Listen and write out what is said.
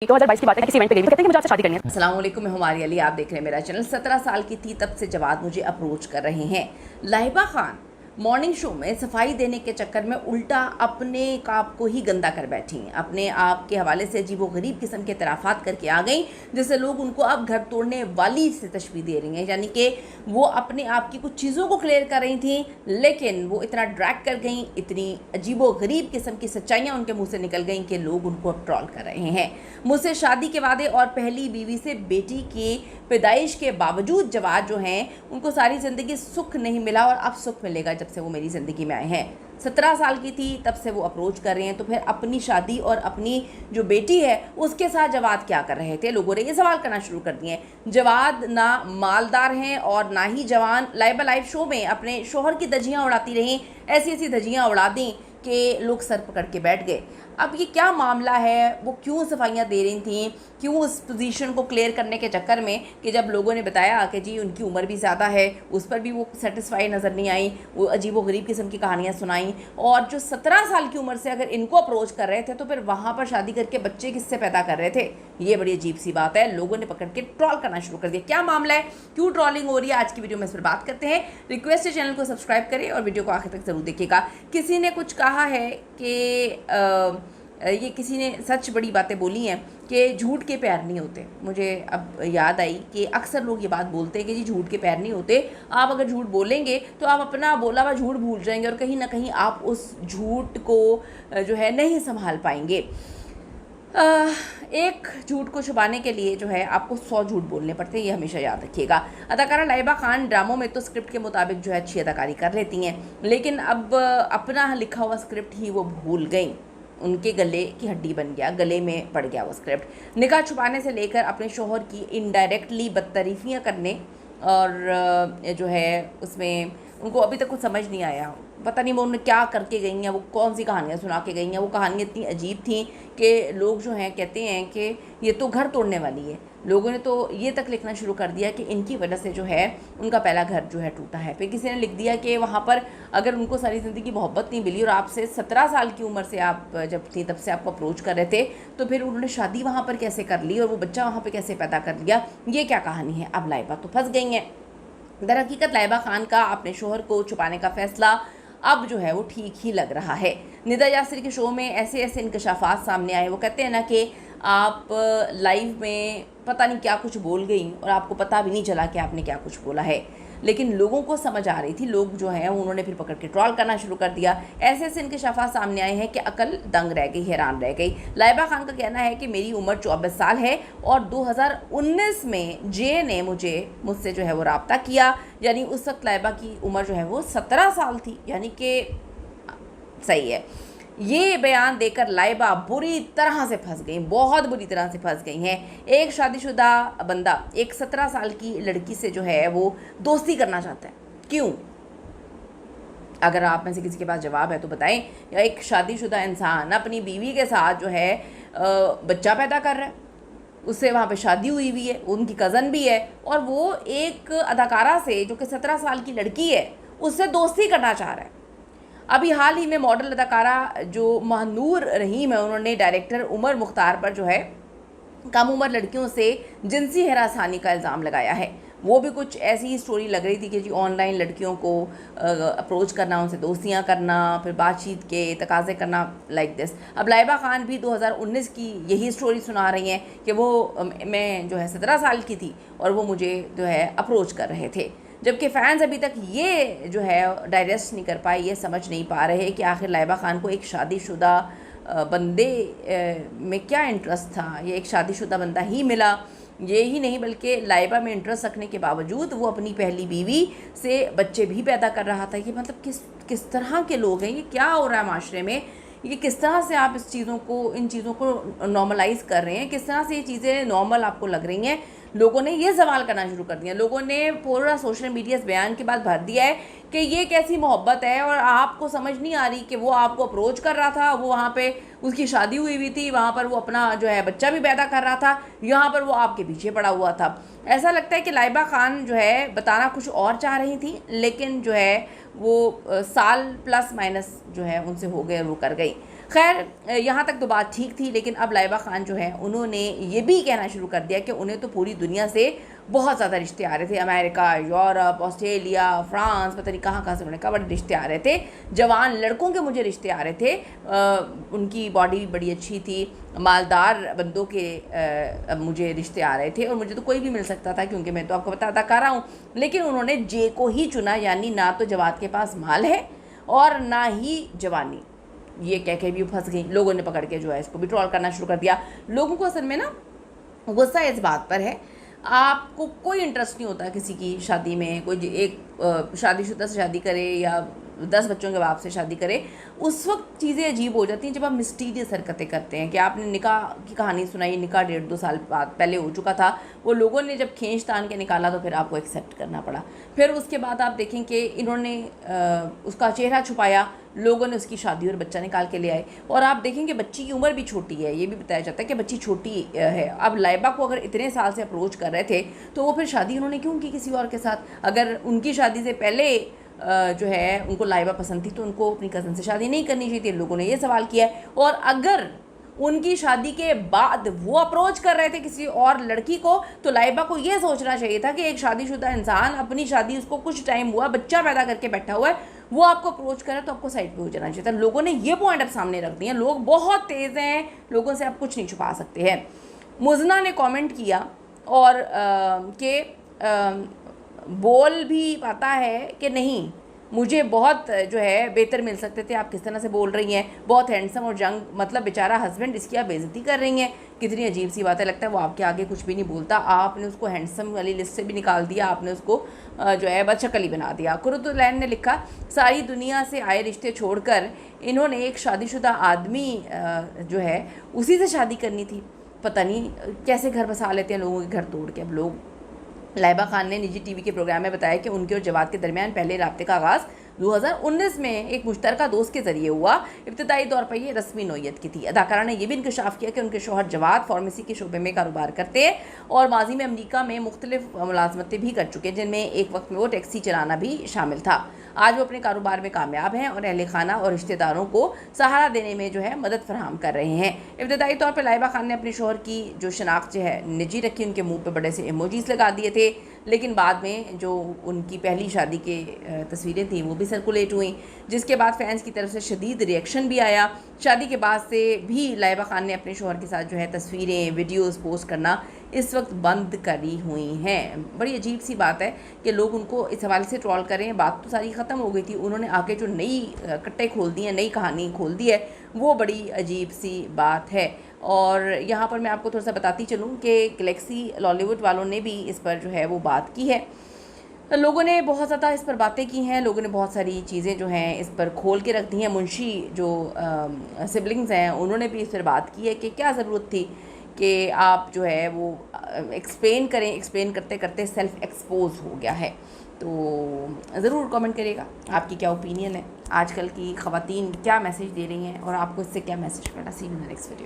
2022 की बात है, किसी इवेंट पे गई तो कहते हैं कि मुझे आपसे शादी करनी है। अस्सलाम वालेकुम, मैं हमारी अली, आप देख रहे हैं मेरा चैनल। 17 साल की थी तब से जवाद मुझे अप्रोच कर रहे हैं। लाहिबा खान मॉर्निंग शो में सफाई देने के चक्कर में उल्टा अपने आप को ही गंदा कर बैठी, अपने आप के हवाले से अजीबो गरीब किस्म के तराफात करके आ गई, जिससे लोग उनको अब घर तोड़ने वाली से तशबीह दे रही हैं। यानी कि वो अपने आप की कुछ चीज़ों को क्लियर कर रही थी, लेकिन वो इतना ड्रैग कर गई, इतनी अजीबो गरीब किस्म की सच्चाइयाँ उनके मुँह से निकल गई कि लोग उनको अब ट्रॉल कर रहे हैं। मुझसे शादी के वादे और पहली बीवी से बेटी की पैदाइश के बावजूद जवाद जो हैं उनको सारी ज़िंदगी सुख नहीं मिला और अब सुख मिलेगा जब से वो मेरी ज़िंदगी में आए हैं। 17 साल की थी तब से वो अप्रोच कर रहे हैं, तो फिर अपनी शादी और अपनी जो बेटी है उसके साथ जवाद क्या कर रहे थे? लोगों ने ये सवाल करना शुरू कर दिए। जवाद ना मालदार हैं और ना ही जवान। लाइबा लाइव शो में अपने शोहर की धज्जियाँ उड़ाती रहीं, ऐसी ऐसी धज्जियाँ उड़ा दी कि लोग सर पकड़ के बैठ गए। अब ये क्या मामला है? वो क्यों सफाइयाँ दे रही थी? क्यों उस पोजीशन को क्लियर करने के चक्कर में कि जब लोगों ने बताया कि जी उनकी उम्र भी ज़्यादा है, उस पर भी वो सेटिस्फाई नज़र नहीं आई, वो अजीबो गरीब किस्म की कहानियाँ सुनाई। और जो 17 साल की उम्र से अगर इनको अप्रोच कर रहे थे तो फिर वहाँ पर शादी करके बच्चे किससे पैदा कर रहे थे? ये बड़ी अजीब सी बात है। लोगों ने पकड़ के ट्रॉल करना शुरू कर दिया। क्या मामला है, क्यों ट्रॉलिंग हो रही है, आज की वीडियो में इस पर बात करते हैं। रिक्वेस्ट है चैनल को सब्सक्राइब करें और वीडियो को आखिर तक ज़रूर देखिएगा। किसी ने कुछ कहा है कि ये किसी ने सच बड़ी बातें बोली हैं कि झूठ के पैर नहीं होते। मुझे अब याद आई कि अक्सर लोग ये बात बोलते हैं कि जी झूठ के पैर नहीं होते, आप अगर झूठ बोलेंगे तो आप अपना बोला हुआ झूठ भूल जाएंगे और कहीं ना कहीं आप उस झूठ को जो है नहीं संभाल पाएंगे। एक झूठ को छुपाने के लिए जो है आपको 100 झूठ बोलने पड़ते हैं, ये हमेशा याद रखिएगा। अदाकारा लाहिबा खान ड्रामों में तो स्क्रिप्ट के मुताबिक जो है अच्छी अदाकारी कर लेती हैं, लेकिन अब अपना लिखा हुआ स्क्रिप्ट ही वो भूल गई। उनके गले की हड्डी बन गया, गले में पड़ गया वो स्क्रिप्ट। निकाह छुपाने से लेकर अपने शोहर की इनडायरेक्टली बदतरीफियाँ करने और जो है उसमें उनको अभी तक कुछ समझ नहीं आया। पता नहीं वो उन्होंने क्या करके गई हैं, वो कौन सी कहानियाँ सुना के गई हैं। वो कहानियाँ इतनी अजीब थी कि लोग जो हैं कहते हैं कि ये तो घर तोड़ने वाली है। लोगों ने तो ये तक लिखना शुरू कर दिया कि इनकी वजह से जो है उनका पहला घर जो है टूटा है। फिर किसी ने लिख दिया कि वहाँ पर अगर उनको सारी ज़िंदगी मोहब्बत नहीं मिली और आपसे 17 साल की उम्र से आप जब थी तब से आपको अप्रोच कर रहे थे, तो फिर उन्होंने शादी वहाँ पर कैसे कर ली और वो बच्चा वहाँ पर कैसे पैदा कर लिया? ये क्या कहानी है? अब लाइबा तो फंस गई हैं। दरहकीकत लाहिबा खान का अपने शोहर को छुपाने का फैसला अब जो है वो ठीक ही लग रहा है। निदा यासिर के शो में ऐसे ऐसे इंकशाफात सामने आए। वो कहते हैं ना कि आप लाइव में पता नहीं क्या कुछ बोल गई और आपको पता भी नहीं चला कि आपने क्या कुछ बोला है, लेकिन लोगों को समझ आ रही थी। लोग जो हैं उन्होंने फिर पकड़ के ट्रॉल करना शुरू कर दिया। ऐसे ऐसे इंकशाफात सामने आए हैं कि अकल दंग रह गई, हैरान रह गई। लाहिबा खान का कहना है कि मेरी उम्र 24 साल है और 2019 में जे ने मुझसे जो है वो रब्ता किया, यानी उस वक्त लाहिबा की उम्र जो है वो 17 साल थी, यानी कि सही है। ये बयान देकर लाहिबा बुरी तरह से फंस गई, बहुत बुरी तरह से फंस गई हैं। एक शादीशुदा बंदा एक 17 साल की लड़की से जो है वो दोस्ती करना चाहता है, क्यों? अगर आप में से किसी के पास जवाब है तो बताएं। या एक शादीशुदा इंसान अपनी बीवी के साथ जो है बच्चा पैदा कर रहा है, उससे वहाँ पे शादी हुई हुई है, उनकी कज़न भी है, और वो एक अदाकारा से जो कि 17 साल की लड़की है उससे दोस्ती करना चाह रहा है। अभी हाल ही में मॉडल अदाकारा जो महनूर रहीम है, उन्होंने डायरेक्टर उमर मुख्तार पर जो है कम उम्र लड़कियों से जिनसी हरासानी का इल्ज़ाम लगाया है। वो भी कुछ ऐसी ही स्टोरी लग रही थी कि जी ऑनलाइन लड़कियों को अप्रोच करना, उनसे दोस्तियां करना, फिर बातचीत के तकाजे करना, लाइक दिस। अब लाहिबा खान भी 2019 की यही स्टोरी सुना रही हैं कि वो मैं जो है 17 साल की थी और वो मुझे जो है अप्रोच कर रहे थे, जबकि फ़ैन्स अभी तक ये जो है डाइजेस्ट नहीं कर पाए, ये समझ नहीं पा रहे कि आखिर लाहिबा खान को एक शादीशुदा बंदे में क्या इंटरेस्ट था। ये एक शादीशुदा बंदा ही मिला। ये ही नहीं बल्कि लाहिबा में इंटरेस्ट रखने के बावजूद वो अपनी पहली बीवी से बच्चे भी पैदा कर रहा था। ये मतलब किस तरह के लोग हैं? ये क्या हो रहा है माशरे में? ये किस तरह से आप इन चीज़ों को नॉर्मलाइज़ कर रहे हैं? किस तरह से ये चीज़ें नॉर्मल आपको लग रही हैं? लोगों ने ये सवाल करना शुरू कर दिया। लोगों ने पूरा सोशल मीडिया इस बयान के बाद भर दिया है कि ये कैसी मोहब्बत है और आपको समझ नहीं आ रही कि वो आपको अप्रोच कर रहा था, वो वहाँ पे उसकी शादी हुई हुई थी, वहाँ पर वो अपना जो है बच्चा भी पैदा कर रहा था, यहाँ पर वो आपके पीछे पड़ा हुआ था। ऐसा लगता है कि लाहिबा खान जो है बताना कुछ और चाह रही थी, लेकिन जो है वो साल प्लस माइनस जो है उनसे हो गए और वो कर गई। खैर यहाँ तक तो बात ठीक थी, लेकिन अब लाइबा खान जो है उन्होंने ये भी कहना शुरू कर दिया कि उन्हें तो पूरी दुनिया से बहुत ज़्यादा रिश्ते आ रहे थे। अमेरिका, यूरोप, ऑस्ट्रेलिया, फ्रांस, पता नहीं कहाँ से उन्होंने कहा बड़े रिश्ते आ रहे थे। जवान लड़कों के मुझे रिश्ते आ रहे थे। उनकी बॉडी भी बड़ी अच्छी थी, मालदार बंदों के मुझे रिश्ते आ रहे थे और मुझे तो कोई भी मिल सकता था, क्योंकि मैं तो आपको बताता कर रहा हूँ। लेकिन उन्होंने जे को ही चुना, यानी ना तो जवाद के पास माल है और ना ही जवानी। ये कह के भी फंस गई। लोगों ने पकड़ के जो है इसको भी ट्रोल करना शुरू कर दिया। लोगों को असल में ना गुस्सा इस बात पर है, आपको कोई इंटरेस्ट नहीं होता किसी की शादी में, कोई एक शादीशुदा से शादी करे या 10 बच्चों के बाप से शादी करे, उस वक्त चीज़ें अजीब हो जाती हैं जब आप मिस्टीरियस हरकतें करते हैं। कि आपने निकाह की कहानी सुनाई, निकाह 1.5-2 साल बाद पहले हो चुका था, वो लोगों ने जब खींच तान के निकाला तो फिर आपको एक्सेप्ट करना पड़ा। फिर उसके बाद आप देखें कि इन्होंने उसका चेहरा छुपाया, लोगों ने उसकी शादी और बच्चा निकाल के ले आए। और आप देखेंगे बच्ची की उम्र भी छोटी है, ये भी बताया जाता है कि बच्ची छोटी है। अब लाइबा को अगर इतने साल से अप्रोच कर रहे थे तो वो फिर शादी उन्होंने क्यों की किसी और के साथ? अगर उनकी शादी से पहले जो है उनको लाइबा पसंद थी तो उनको अपनी कज़न से शादी नहीं करनी चाहिए थी, लोगों ने ये सवाल किया है। और अगर उनकी शादी के बाद वो अप्रोच कर रहे थे किसी और लड़की को, तो लाइबा को ये सोचना चाहिए था कि एक शादीशुदा इंसान, अपनी शादी उसको कुछ टाइम हुआ, बच्चा पैदा करके बैठा हुआ है, वो आपको अप्रोच करे तो आपको साइड पे हो जाना चाहिए था। लोगों ने ये पॉइंट अब सामने रख दिए। लोग बहुत तेज़ हैं, लोगों से आप कुछ नहीं छुपा सकते हैं। मुजना ने कमेंट किया और बोल भी पाता है कि नहीं, मुझे बहुत जो है बेहतर मिल सकते थे, आप किस तरह से बोल रही हैं, बहुत हैंडसम और जंग, मतलब बेचारा हस्बैंड, इसकी आप बेइज्जती कर रही हैं। कितनी अजीब सी बात है, लगता है वो आपके आगे कुछ भी नहीं बोलता। आपने उसको हैंडसम वाली लिस्ट से भी निकाल दिया, आपने उसको जो है बदशक्ल बना दिया। कुरुतुलैन ने लिखा, सारी दुनिया से आए रिश्ते छोड़कर इन्होंने एक शादीशुदा आदमी जो है उसी से शादी करनी थी। पता नहीं कैसे घर बसा लेते हैं लोगों के घर तोड़ के अब लोग। लाइबा खान ने निजी टीवी के प्रोग्राम में बताया कि उनके और जवाद के दरमियान पहले राब्ते का आगाज़ 2019 में एक मुश्तरका दोस्त के जरिए हुआ। इब्तदाई तौर पर ये रस्मी नौयत की थी। अदाकारा ने यह भी इंकशाफ किया कि उनके शौहर जवाद फार्मेसी के शोबे में कारोबार करते हैं और माजी में अमरीका में मुख्तलिफ मुलाजमतें भी कर चुके हैं, जिनमें एक वक्त में वो टैक्सी चलाना भी शामिल था। आज वो अपने कारोबार में कामयाब हैं और अहले खाना और रिश्तेदारों को सहारा देने में जो है मदद फराहम कर रहे हैं। इब्तदाई तौर पर लाइबा खान ने अपने शौहर की जो शनाख्त जो है निजी रखी, उनके मुँह पर बड़े से इमोजीज लगा दिए थे। लेकिन बाद में जो उनकी पहली शादी के तस्वीरें थी वो भी सर्कुलेट हुई, जिसके बाद फैंस की तरफ से शदीद रिएक्शन भी आया। शादी के बाद से भी लाइबा खान ने अपने शौहर के साथ जो है तस्वीरें, वीडियोस पोस्ट करना इस वक्त बंद करी हुई हैं। बड़ी अजीब सी बात है कि लोग उनको इस हवाले से ट्रोल करें। बात तो सारी ख़त्म हो गई थी, उन्होंने आके जो नई कट्टे खोल दी हैं, नई कहानी खोल दी है, वो बड़ी अजीब सी बात है। और यहाँ पर मैं आपको थोड़ा सा बताती चलूँ कि गैलेक्सी लॉलीवुड वालों ने भी इस पर जो है वो बात की है। लोगों ने बहुत ज़्यादा इस पर बातें की हैं, लोगों ने बहुत सारी चीज़ें जो हैं इस पर खोल के रख दी हैं। मुंशी जो सिबलिंग्स हैं उन्होंने भी इस पर बात की है कि क्या ज़रूरत थी कि आप जो है वो एक्सप्लेन करें। एक्सप्लेन करते करते सेल्फ एक्सपोज हो गया है। तो ज़रूर कमेंट करिएगा आपकी क्या ओपिनियन है, आजकल की ख़वातीन क्या मैसेज दे रही हैं और आपको इससे क्या मैसेज करना। See you in the next video.